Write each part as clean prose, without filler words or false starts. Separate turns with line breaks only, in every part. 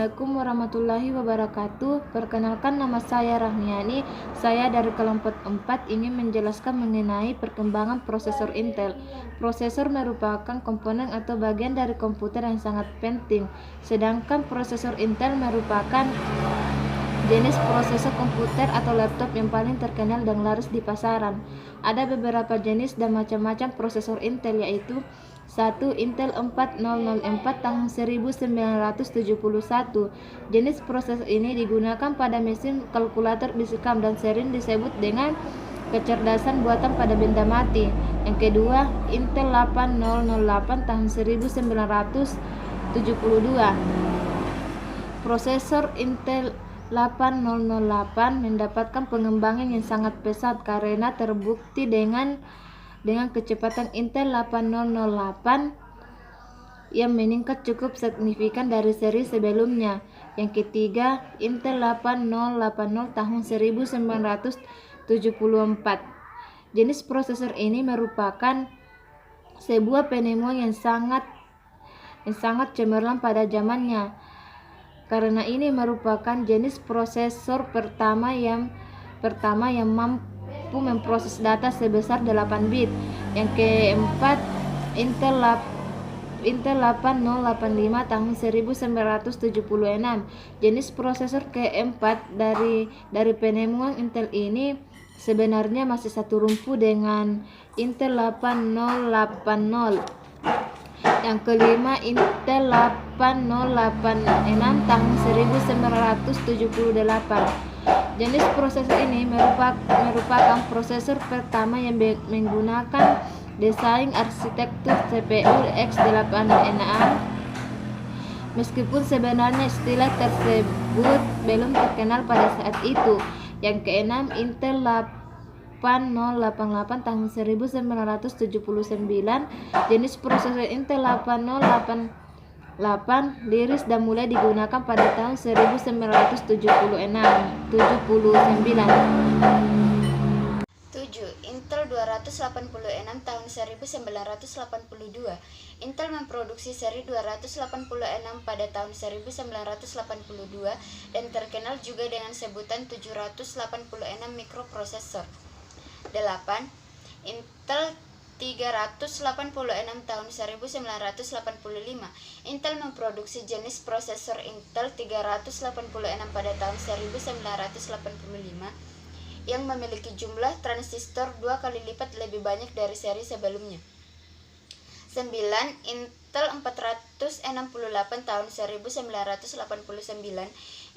Assalamualaikum warahmatullahi wabarakatuh. Perkenalkan, nama saya Rahmiani. Saya dari kelompok 4 ingin menjelaskan mengenai perkembangan prosesor Intel. Prosesor merupakan komponen atau bagian dari komputer yang sangat penting. Sedangkan prosesor Intel merupakan jenis prosesor komputer atau laptop yang paling terkenal dan laris di pasaran. Ada beberapa jenis dan macam-macam prosesor Intel, yaitu 1. Intel 4004 tahun 1971. Jenis prosesor ini digunakan pada mesin kalkulator disekam dan sering disebut dengan kecerdasan buatan pada benda mati. Yang kedua, Intel 8008 tahun 1972. Prosesor Intel 8008 mendapatkan pengembangan yang sangat pesat karena terbukti dengan kecepatan Intel 8008 yang meningkat cukup signifikan dari seri sebelumnya. Yang ketiga, Intel 8080 tahun 1974. Jenis prosesor ini merupakan sebuah penemuan yang sangat cemerlang pada zamannya, karena ini merupakan jenis prosesor pertama yang mampu memproses data sebesar 8 bit. Yang keempat, Intel 8085 tahun 1976. Jenis prosesor keempat dari penemuan Intel ini sebenarnya masih satu rumpu dengan Intel 8080. Yang kelima, Intel 8086 tahun 1978. Jenis prosesor ini merupakan prosesor pertama yang menggunakan desain arsitektur CPU x86. Meskipun sebenarnya istilah tersebut belum terkenal pada saat itu. Yang keenam, Intel 8088 tahun 1979. Jenis prosesor Intel 8088 liris dan mulai digunakan pada tahun 1979.
7. Intel 286 tahun 1982. Intel memproduksi seri 286 pada tahun 1982 dan terkenal juga dengan sebutan 786 mikroprosesor. 8. Intel 386 tahun 1985. Intel memproduksi jenis prosesor Intel 386 pada tahun 1985 yang memiliki jumlah transistor 2 kali lipat lebih banyak dari seri sebelumnya. 9. Intel 468 tahun 1989.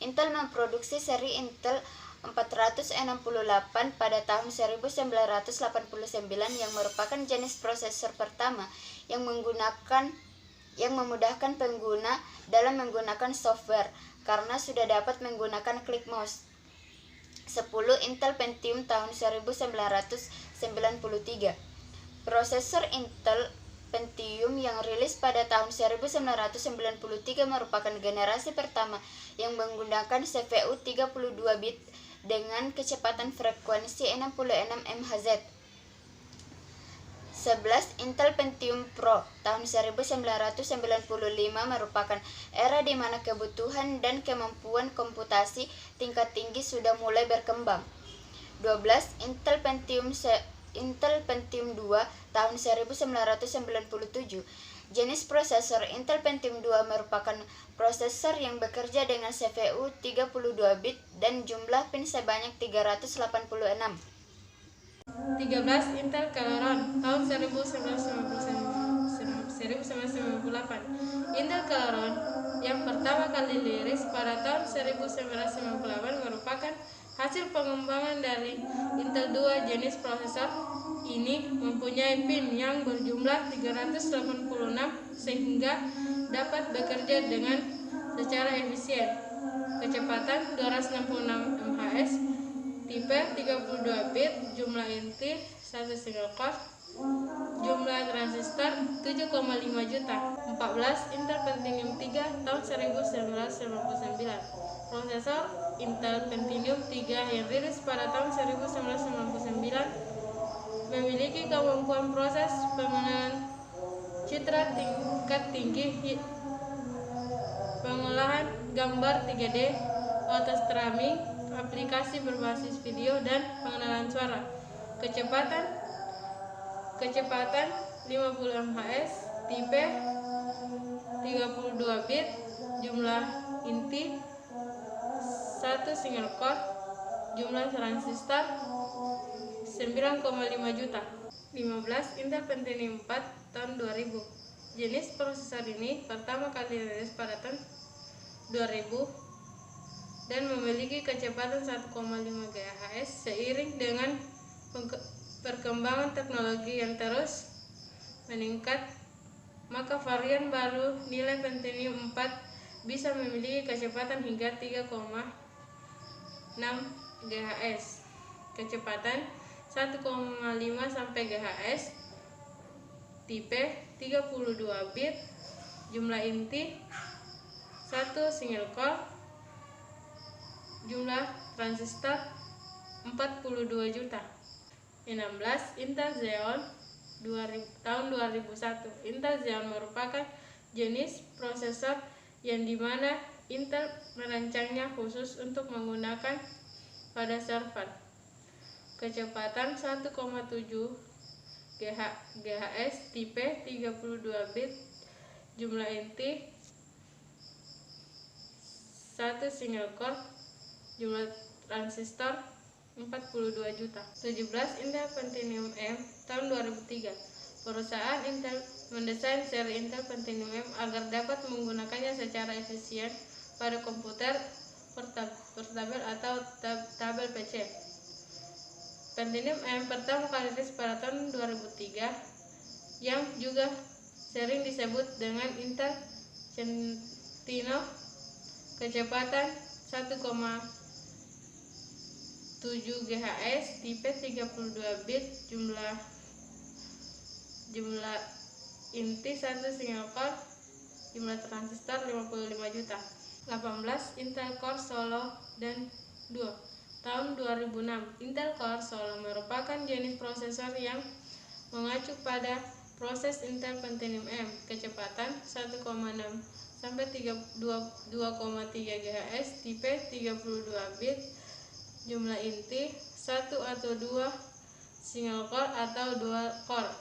Intel memproduksi seri Intel 468 pada tahun 1989 yang merupakan jenis prosesor pertama yang memudahkan pengguna dalam menggunakan software karena sudah dapat menggunakan klik mouse. 10. Intel Pentium tahun 1993. Prosesor Intel Pentium yang rilis pada tahun 1993 merupakan generasi pertama yang menggunakan CPU 32 bit dengan kecepatan frekuensi 66 MHz. 11. Intel Pentium Pro tahun 1995 merupakan era di mana kebutuhan dan kemampuan komputasi tingkat tinggi sudah mulai berkembang. 12. Intel Pentium 2 tahun 1997. Jenis prosesor Intel Pentium 2 merupakan prosesor yang bekerja dengan CPU 32 bit dan jumlah pin sebanyak 386.
13. Intel Celeron tahun 1998. Intel Celeron yang pertama kali liris pada tahun 1998 merupakan hasil pengembangan dari Intel 2. Jenis prosesor ini mempunyai pin yang berjumlah 386 sehingga dapat bekerja dengan secara efisien. Kecepatan 266 MHz, tipe 32 bit, jumlah inti 1 single core, jumlah transistor 7,5 juta. 14. Intel Pentium 3 tahun 1999. Prosesor Intel Pentium 3 yang rilis pada tahun 1999 memiliki kemampuan proses pengenalan citra tingkat tinggi, pengolahan gambar 3D, auto streaming, aplikasi berbasis video, dan pengenalan suara. Kecepatan 50 MHz, tipe 32 bit, jumlah inti 1 single core, jumlah transistor 9,5 juta. 15. Intel Pentium 4 tahun 2000. Jenis prosesor ini pertama kali rilis pada tahun 2000 dan memiliki kecepatan 1,5 GHz. Seiring dengan perkembangan teknologi yang terus meningkat, maka varian baru nilai Pentium 4 bisa memiliki kecepatan hingga 3,6 GHz. Kecepatan 1,5 sampai GHz, tipe 32 bit, jumlah inti 1 single core, jumlah transistor 42 juta. 16. Intel Xeon tahun 2001. Intel Xeon merupakan jenis prosesor yang dimana Intel merancangnya khusus untuk menggunakan pada server. Kecepatan 1,7 GHz, tipe 32 bit, jumlah inti 1 single core, jumlah transistor 42 juta. 17. Intel Pentium M tahun 2003. Perusahaan Intel mendesain seri Intel Pentium M agar dapat menggunakannya secara efisien pada komputer portabel atau tabel PC. Pentium M pertama kali rilis pada tahun 2003 yang juga sering disebut dengan Intel Centino. Kecepatan 1,7 GHz, tipe 32 bit, jumlah inti 1 single core, jumlah transistor 55 juta. 18. Intel Core Solo dan Duo tahun 2006. Intel Core Solo merupakan jenis prosesor yang mengacu pada proses Intel Pentium M. Kecepatan 1,6 sampai 2,3 GHz, tipe 32 bit, jumlah inti 1 atau 2 single core atau dual core,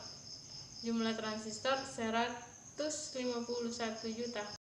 jumlah transistor 151 juta.